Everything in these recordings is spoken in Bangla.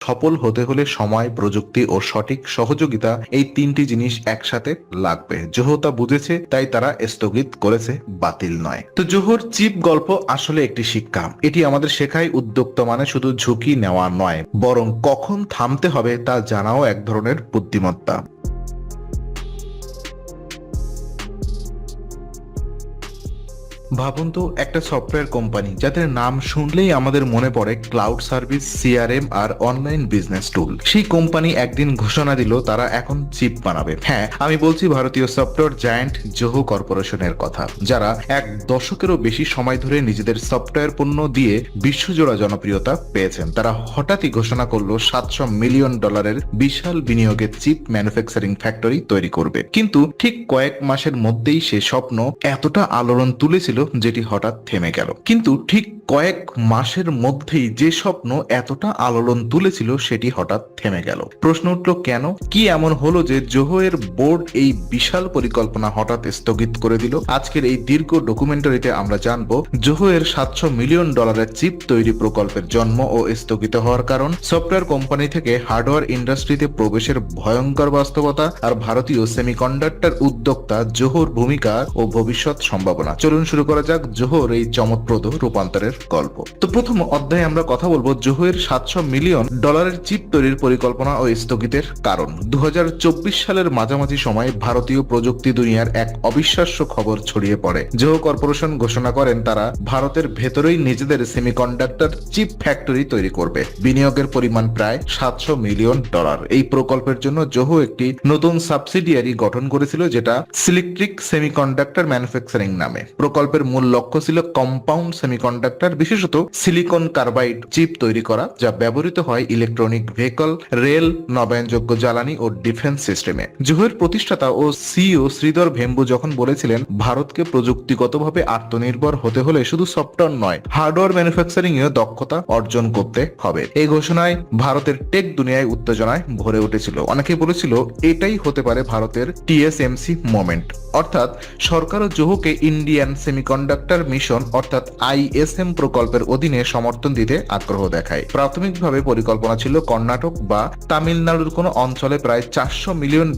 সফল হতে হলে সময়, প্রযুক্তি ও সঠিক সহযোগিতা, এই তিনটি জিনিস একসাথে লাগবে। জোহো তা বুঝেছে, তাই তারা স্থগিত করেছে, বাতিল নয়। তো জোহোর চিপ গল্প আসলে একটি শিক্ষা। এটি আমাদের শেখায় উদ্যোক্তা মানে শুধু ঝুঁকি নেওয়া নয়, বরং কখন থামতে হবে তা জানাও এক ধরনের বুদ্ধিমত্তা। ভাবুন তো, একটা সফটওয়্যার কোম্পানি যাদের নাম শুনলেই আমাদের মনে পড়ে ক্লাউড সার্ভিস, সিআরএম আর অনলাইন বিজনেস টুল। সেই কোম্পানি একদিন ঘোষণা দিল তারা এখন চিপ বানাবে। হ্যাঁ, আমি বলছি ভারতীয় সফটওয়্যার জায়ান্ট জোহো কর্পোরেশনের কথা, যারা এক দশকেরও বেশি সময় ধরে নিজেদের সফটওয়্যার পণ্য দিয়ে বিশ্বজোড়া জনপ্রিয়তা পেয়েছেন। তারা হঠাৎই ঘোষণা করলো $700 মিলিয়ন বিশাল বিনিয়োগের চিপ ম্যানুফ্যাকচারিং ফ্যাক্টরি তৈরি করবে। কিন্তু ঠিক কয়েক মাসের মধ্যেই সে স্বপ্ন এতটা আলোড়ন তুলেছিল যেটি হঠাৎ থেমে গেল। কিন্তু ঠিক কয়েক মাসের মধ্যেই যে স্বপ্ন এতটা আলোড়ন তুলেছিল সেটি হঠাৎ থেমে গেল। প্রশ্ন উঠল, কেন? কি এমন হলো যে জোহো এর বোর্ড এই বিশাল পরিকল্পনা হঠাৎ স্থগিত করে দিল? আজকের এই দীর্ঘ ডকুমেন্টারিতে আমরা জানবো জোহো এর $700 মিলিয়ন চিপ তৈরি প্রকল্পের জন্ম ও স্থগিত হওয়ার কারণ, সফটওয়্যার কোম্পানি থেকে হার্ডওয়্যার ইন্ডাস্ট্রিতে প্রবেশের ভয়ঙ্কর বাস্তবতা, আর ভারতীয় সেমিকন্ডাক্টর উদ্যোক্তা জোহোর ভূমিকা ও ভবিষ্যৎ সম্ভাবনা। চলুন শুরু করা যাক জোহোর এই চমকপ্রদ রূপান্তরের গল্প। তো প্রথম অধ্যায়ে আমরা কথা বলবো জোহোর $700 মিলিয়ন চিপ তৈরির পরিকল্পনা ও স্থগিতের কারণ। 2024 সালের মাঝামাঝি সময়ে ভারতীয় প্রযুক্তি দুনিয়ার এক অবিশ্বাস্য খবর ছড়িয়ে পড়ে। জোহো কর্পোরেশন ঘোষণা করেন তারা ভারতের ভেতরেই নিজেদের সেমিকন্ডাক্টর চিপ ফ্যাক্টরি তৈরি করবে। বিনিয়োগের পরিমাণ প্রায় $700 মিলিয়ন। এই প্রকল্পের জন্য জোহো একটি নতুন সাবসিডিয়ারি গঠন করেছিল, যেটা সিলিকট্রিক সেমিকন্ডাক্টর ম্যানুফ্যাকচারিং নামে। প্রকল্পের মূল লক্ষ্য ছিল কম্পাউন্ড সেমিকন্ডাক্টর, বিশেষত সিলিকন কার্বাইড চিপ তৈরি করা, যা ব্যবহৃত হয় ইলেকট্রনিক ভেহিকল, রেল, নবায়নযোগ্য জ্বালানি ও ডিফেন্স সিস্টেমে। জোহোর প্রতিষ্ঠাতা ও সিইও শ্রীধর ভেম্বু যখন বলেছিলেন ভারতকে প্রযুক্তিগতভাবে আত্মনির্ভর হতে হলে শুধু সফটওয়্যার নয়, হার্ডওয়্যার ম্যানুফ্যাকচারিং এও দক্ষতা অর্জন করতে হবে। এই ঘোষণায় ভারতের টেক দুনিয়ায় উত্তেজনায় ভরে উঠেছিল। অনেকে বলেছিল এটাই হতে পারে ভারতের টিএসএমসি মোমেন্ট, অর্থাৎ সরকার ও জোহোকে ইন্ডিয়ান সেমিকন্ডাক্টর মিশন অর্থাৎ আইএসএম প্রকল্পের অধীনে সমর্থন দিতে আগ্রহ দেখায়। প্রাথমিকভাবে পরিকল্পনা ছিল কর্ণাটক বা তামিলনাড়ুর কোনো অঞ্চলে প্রায় $400 মিলিয়ন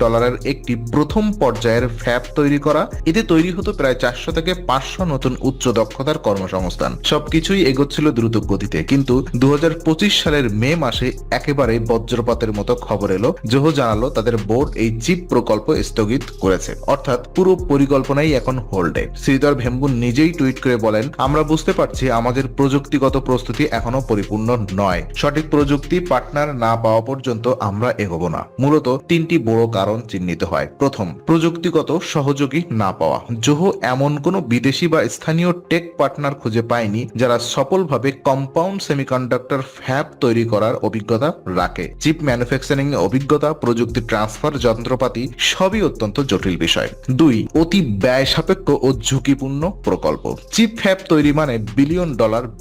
একটি প্রথম পর্যায়ের ফ্যাব তৈরি করা। এতে তৈরি হতো প্রায় 400 থেকে 500 নতুন উচ্চ দক্ষতার কর্মসংস্থান। সবকিছুই এগোচ্ছিল দ্রুত গতিতে, কিন্তু 2025 সালের মে মাসে একেবারে বজ্রপাতের মতো খবর এলো। জোহো জানালো তাদের বোর্ড এই চিপ প্রকল্প স্থগিত করেছে, অর্থাৎ পুরো পরিকল্পনাই এখন হোল্ডে। শ্রীধর ভেম্বু নিজেই টুইট করে বলেন, আমরা বুঝতে পারছি আমাদের প্রযুক্তিগত প্রস্তুতি এখনো পরিপূর্ণ নয়। সঠিক প্রযুক্তি পার্টনার না পাওয়া পর্যন্ত আমরা এগোবো না। মূলত তিনটি বড় কারণ চিহ্নিত হয়। প্রথম, প্রযুক্তিগত সহযোগী না পাওয়া। জোহো এমন কোনো বিদেশি বা স্থানীয় টেক পার্টনার খুঁজে পায়নি যারা সফলভাবে কম্পাউন্ড সেমিকন্ডাক্টর ফ্যাব তৈরি করার অভিজ্ঞতা রাখে। চিপ ম্যানুফ্যাকচারিং অভিজ্ঞতা, প্রযুক্তি ট্রান্সফার, যন্ত্রপাতি সবই অত্যন্ত জটিল বিষয়। দুই, অতি ব্যয় সাপেক্ষ ও ঝুঁকিপূর্ণ প্রকল্প। চিপ ফ্যাব তৈরি মানে $বিলিয়ন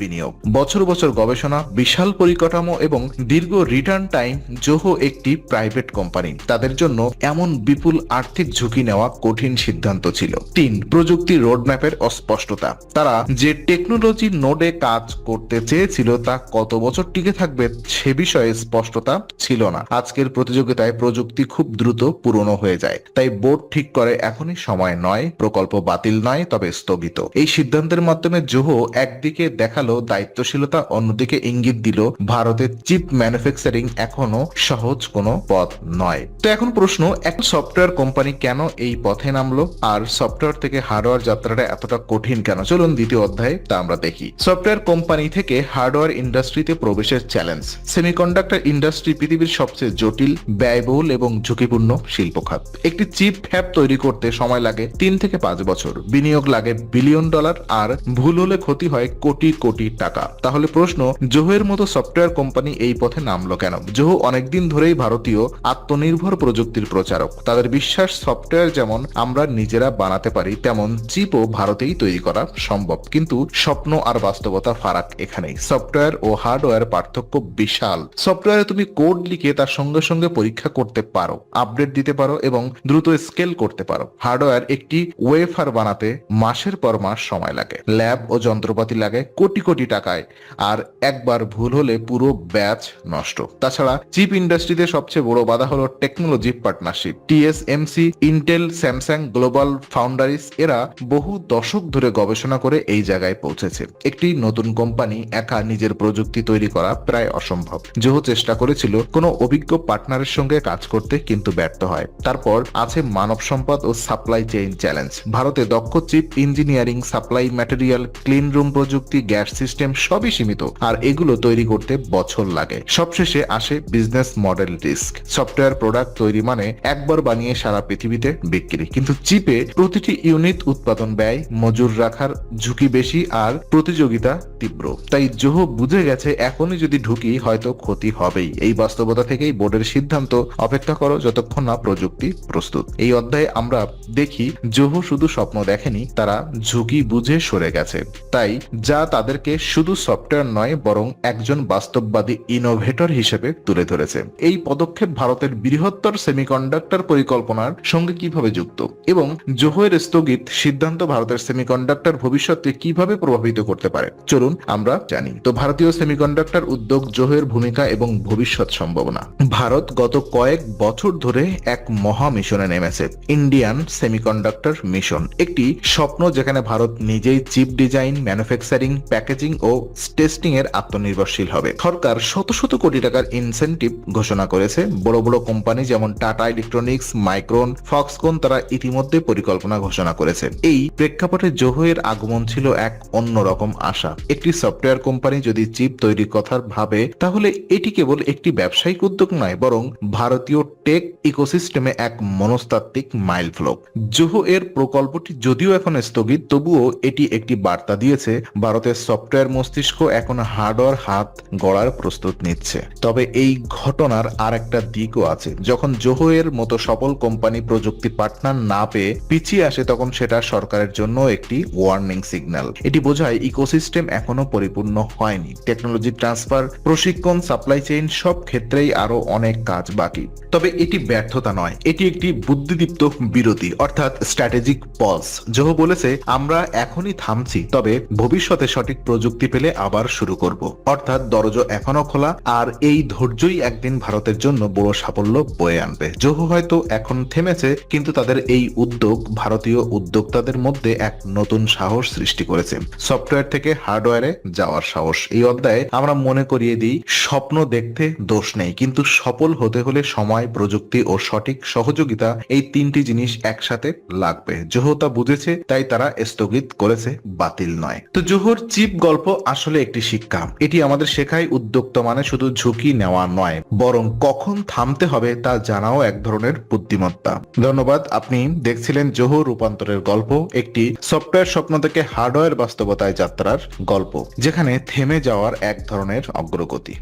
বিনিয়োগ, বছর বছর গবেষণা, বিশাল পরিকাঠামো এবং দীর্ঘ রিটার্ন টাইম। জোহো একটি প্রাইভেট কোম্পানি, তাদের জন্য এমন বিপুল আর্থিক ঝুঁকি নেওয়া কঠিন সিদ্ধান্ত ছিল। তিন, প্রযুক্তি রোডম্যাপের অস্পষ্টতা। তারা যে টেকনোলজি নোডে কাজ করতে চেয়েছিল তা কত বছর টিকে থাকবে সে বিষয়ে স্পষ্টতা ছিল না। আজকের প্রতিযোগিতায় প্রযুক্তি খুব দ্রুত পুরনো হয়ে যায়, তাই বোর্ড ঠিক করে এখনই সময় নয়, প্রকল্প বাতিল নয়, তবে স্থগিত। এই সিদ্ধান্তের মাধ্যমে জোহো একদিকে দেখালো দায়িত্বশীলতা, অন্যদিকে ইঙ্গিত দিল ভারতের চিপ ম্যানুফ্যাকচারিং এখনো সহজ কোনো পথ নয়। তো এখন প্রশ্ন, একটা সফটওয়্যার কোম্পানি কেন এই পথে নামলো, আর সফটওয়্যার থেকে হার্ডওয়্যার যাত্রাটা এতটা কঠিন কেন? চলুন দ্বিতীয় অধ্যায়ে তা আমরা দেখি। সফটওয়্যার কোম্পানি থেকে হার্ডওয়্যার ইন্ডাস্ট্রিতে প্রবেশের চ্যালেঞ্জ। সেমিকন্ডাক্টর ইন্ডাস্ট্রি পৃথিবীর সবচেয়ে জটিল, ব্যয়বহুল এবং ঝুঁকিপূর্ণ শিল্প খাত। একটি চিপ ফ্যাব তৈরি করতে সময় লাগে 3 থেকে 5 বছর, বিনিয়োগ লাগে $বিলিয়ন, আর ভুল হলে ক্ষতি হয় কোটি কোটি টাকা। তাহলে প্রশ্ন, জোহোর মতো সফটওয়্যার কোম্পানি এই পথে নামলো কেন? জোহো অনেকদিন ধরেই ভারতীয় আত্মনির্ভর প্রযুক্তির প্রচারক। তাদের বিশ্বাস সফটওয়্যার যেমন আমরা নিজেরা বানাতে পারি, তেমন চিপও ভারতেই তৈরি করা সম্ভব। কিন্তু স্বপ্ন আর বাস্তবতা ফারাক এখানেই। সফটওয়্যার ও হার্ডওয়্যার পার্থক্য বিশাল। সফটওয়্যারে তুমি কোড লিখে তার সঙ্গে সঙ্গে পরীক্ষা করতে পারো, আপডেট দিতে পারো এবং দ্রুত স্কেল করতে পারো। হার্ডওয়্যার একটি ওয়েফার বানাতে মাসের পর মাস সময় লাগে, ল্যাব ও যন্ত্রপাতি লাগে, কোটি কোটি টাকায়, আর একবার ভুল হলে পুরো ব্যাচ নষ্ট। তাছাড়া চিপ ইন্ডাস্ট্রিতে সবচেয়ে বড় বাধা হলো technology partnership. TSMC, Intel, Samsung, global foundries এরা বহু দশক ধরে গবেষণা করে এই জায়গায় পৌঁছেছে। একটি নতুন কোম্পানি একা নিজের প্রযুক্তি তৈরি করা প্রায় অসম্ভব। জোহো চেষ্টা করেছিল কোনো অভিজ্ঞ পার্টনারের সঙ্গে কাজ করতে, কিন্তু ব্যর্থ হয়। তারপর আছে মানব সম্পদ ও সাপ্লাই চেইন চ্যালেঞ্জ। ভারতে দক্ষ chip engineering, supply material, clean room প্রযুক্তি, গ্যাস সিস্টেম সবই সীমিত, আর এগুলো তৈরি করতে বছর লাগে। সবশেষে আসে business model risk. Software product তৈরি মানে একবার বানিয়ে সারা পৃথিবীতে বিক্রি, কিন্তু চিপে প্রতিটি ইউনিট উৎপাদন ব্যয়, মজুর রাখার ঝুঁকি বেশি, আর প্রতিযোগিতা তীব্র। তাই জোহো বুঝে গেছে এখনই যদি ঢুকি হয়তো ক্ষতি হবেই। এই বাস্তবতা থেকেই বোর্ডের সিদ্ধান্ত, অপেক্ষা করো যতক্ষণ না প্রযুক্তি প্রস্তুত। এই অধ্যায়ে আমরা দেখি জোহো শুধু স্বপ্ন দেখেনি, তারা ঝুঁকি বুঝে সরে গেছে। তাই যা তাদেরকে শুধু সফটওয়্যার নয় বরং একজন বাস্তববাদী ইনোভেটর হিসেবে তুলে ধরেছে। এই পদক্ষেপ ভারতের বৃহত্তর সেমিকন্ডাক্টর পরিকল্পনার সঙ্গে কিভাবে যুক্ত, এবং জোহোর স্থগিত সিদ্ধান্ত ভারতের সেমিকন্ডাক্টর ভবিষ্যৎকে কিভাবে প্রভাবিত করতে পারে, চলুন আমরা জানি। তো ভারতীয় সেমিকন্ডাক্টর উদ্যোগ, জোহোর ভূমিকা এবং ভবিষ্যৎ সম্ভাবনা। ভারত গত কয়েক বছর ধরে এক মহা মিশনে নেমেছে, ইন্ডিয়ান সেমিকন্ডাক্টর মিশন। একটি স্বপ্ন যেখানে ভারত নিজেই চিপ ডিজাইন, ম্যানুফ্যাকচারিং, প্যাকেজিং ও টেস্টিং এর আত্মনির্ভরশীল হবে। সরকার শত শত কোটি টাকার ইনসেনটিভ ঘোষণা করেছে। বড় বড় কোম্পানি যেমন টাটা ইলেকট্রনিক্স, মাইক্রন, ফক্সকন তারা ইতিমধ্যে পরিকল্পনা ঘোষণা করেছে। এই প্রেক্ষাপটে জোহো এর আগমন ছিল এক অন্যরকম আশা। একটি সফটওয়্যার কোম্পানি যদি চিপ তৈরির কথা ভাবে, তাহলে এটি কেবল একটি ব্যবসায়িক উদ্যোগ নয়, বরং ভারতীয় টেক ইকোসিস্টেমে এক মনস্তাত্ত্বিক মাইলফলক। জোহো এর প্রকল্পটি যদিও এখন স্থগিত, তবুও এটি একটি বার্তা দিয়েছে ভারতের সফটওয়্যার মস্তিষ্ক এখন হার্ডওয়্যার হাত গড়ার প্রস্তুত নিচ্ছে। তবে এই ঘটনার আর একটা দিকও আছে। যখন জোহো এর মতো সফল কোম্পানি প্রযুক্তি পার্টনার না পেয়ে পিছিয়ে আসে, তখন সেটা সরকারের জন্য একটি ওয়ার্নিং সিগন্যাল। এটি বোঝায় ইকোসিস্টেম এখনো পরিপূর্ণ হয়নি। টেকনোলজি ট্রান্সফার, প্রশিক্ষণ, সাপ্লাই চেইন সব ক্ষেত্রেই আরো অনেক কাজ বাকি। তবে এটি ব্যর্থতা নয়, এটি একটি বুদ্ধিদীপ্ত বিরতি, অর্থাৎ স্ট্র্যাটেজিক পজ। জোহো বলেছে আমরা এখনই থামছি, তবে ভবিষ্যতে সঠিক প্রযুক্তি পেলে আবার শুরু করব। অর্থাৎ দরজা এখনো খোলা, আর এই ধৈর্যই একদিন ভারতের জন্য বড় সাফল্য বয়ে আনবে। জোহো হয়তো এখন থেমেছে, কিন্তু তাদের এই উদ্যোগ ভারতীয় উদ্যোক্তাদের মধ্যে এক নতুন সাহস সৃষ্টি করেছে, সফটওয়্যার থেকে হার্ডওয়্যারে যাওয়ার সাহস। এই অধ্যায়ে আমরা মনে করিয়ে দিই, স্বপ্ন দেখতে দোষ নেই, কিন্তু সফল হতে হলে সময়, প্রযুক্তি ও সঠিক সহযোগিতা, এই তিনটি জিনিস একসাথে লাগবে। জোহো তা বুঝেছে, তাই তারা স্থগিত করেছে, বাতিল নয়। তো জোহোর চিপ গল্প আসলে একটি শিক্ষা। এটি আমাদের শেখায় উদ্যোক্তা মানে শুধু ঝুঁকি নেওয়া নয়, বরং কখন থামতে হবে তা জানাও এক ধরনের বুদ্ধিমত্তা। ধন্যবাদ। আপনি দেখছিলেন জোহো রূপান্তরের গল্প, একটি সফটওয়্যার স্বপ্ন থেকে হার্ডওয়্যার বাস্তবতায় যাত্রার গল্প, যেখানে থেমে যাওয়ার এক ধরনের অগ্রগতি।